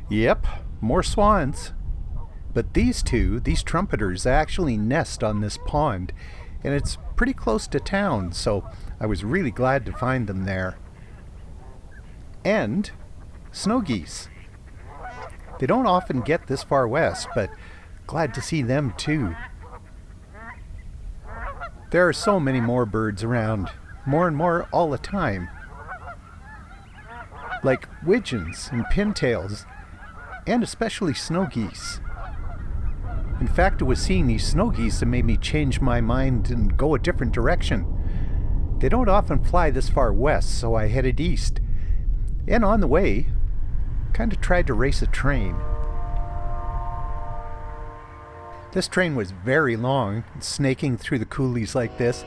Yep, more swans. But these trumpeters, actually nest on this pond, and it's pretty close to town, so I was really glad to find them there. And snow geese. They don't often get this far west, but glad to see them too. There are so many more birds around, more and more all the time. Like widgeons and pintails, and especially snow geese. In fact, it was seeing these snow geese that made me change my mind and go a different direction. They don't often fly this far west, so I headed east. And on the way, kind of tried to race a train. This train was very long, snaking through the coulees like this.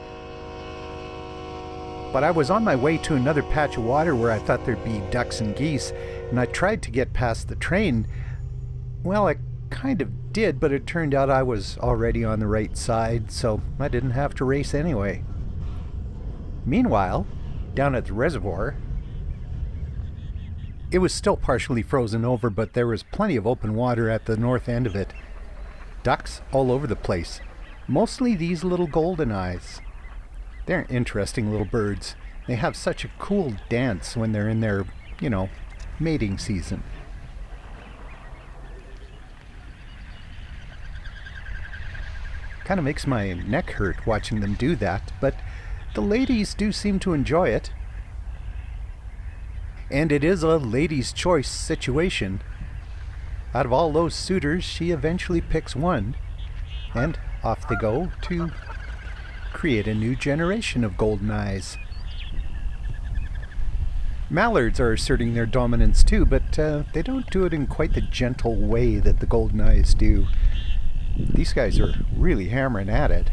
But I was on my way to another patch of water where I thought there'd be ducks and geese, and I tried to get past the train. Well, I kind of did, but it turned out I was already on the right side, so I didn't have to race anyway. Meanwhile, down at the reservoir, it was still partially frozen over, but there was plenty of open water at the north end of it. Ducks all over the place, mostly these little golden eyes. They're interesting little birds. They have such a cool dance when they're in their, mating season. Kind of makes my neck hurt watching them do that, but the ladies do seem to enjoy it. And it is a lady's choice situation. Out of all those suitors, she eventually picks one, and off they go to create a new generation of golden eyes. Mallards are asserting their dominance too, but they don't do it in quite the gentle way that the golden eyes do. These guys are really hammering at it.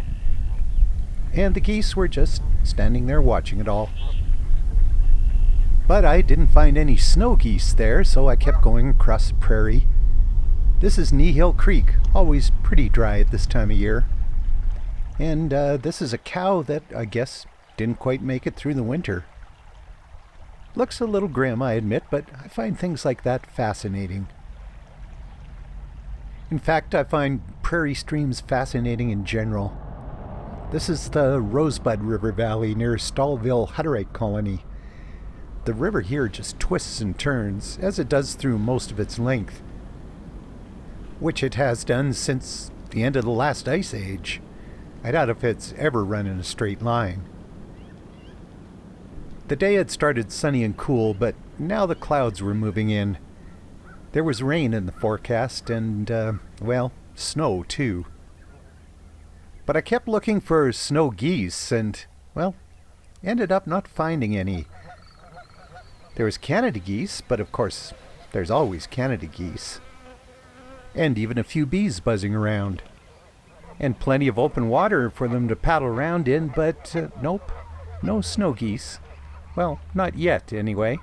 And the geese were just standing there watching it all. But I didn't find any snow geese there, so I kept going across the prairie. This is Knee Hill Creek, always pretty dry at this time of year. And this is a cow that, I guess, didn't quite make it through the winter. Looks a little grim, I admit, but I find things like that fascinating. In fact, I find prairie streams fascinating in general. This is the Rosebud River Valley near Stallville Hutterite Colony. The river here just twists and turns, as it does through most of its length, which it has done since the end of the last ice age. I doubt if it's ever run in a straight line. The day had started sunny and cool, but now the clouds were moving in. There was rain in the forecast and, snow too. But I kept looking for snow geese and, ended up not finding any. There was Canada geese, but of course, there's always Canada geese. And even a few bees buzzing around. And plenty of open water for them to paddle around in, but nope, no snow geese. Well, not yet, anyway.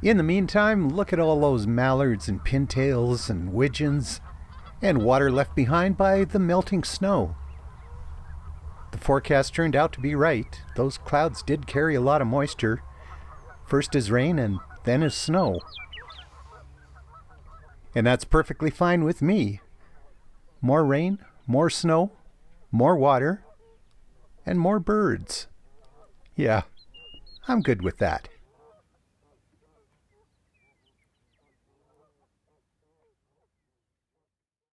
In the meantime, look at all those mallards and pintails and widgeons, and water left behind by the melting snow. The forecast turned out to be right. Those clouds did carry a lot of moisture. First as rain and then as snow. And that's perfectly fine with me. More rain, more snow, more water, and more birds. Yeah, I'm good with that.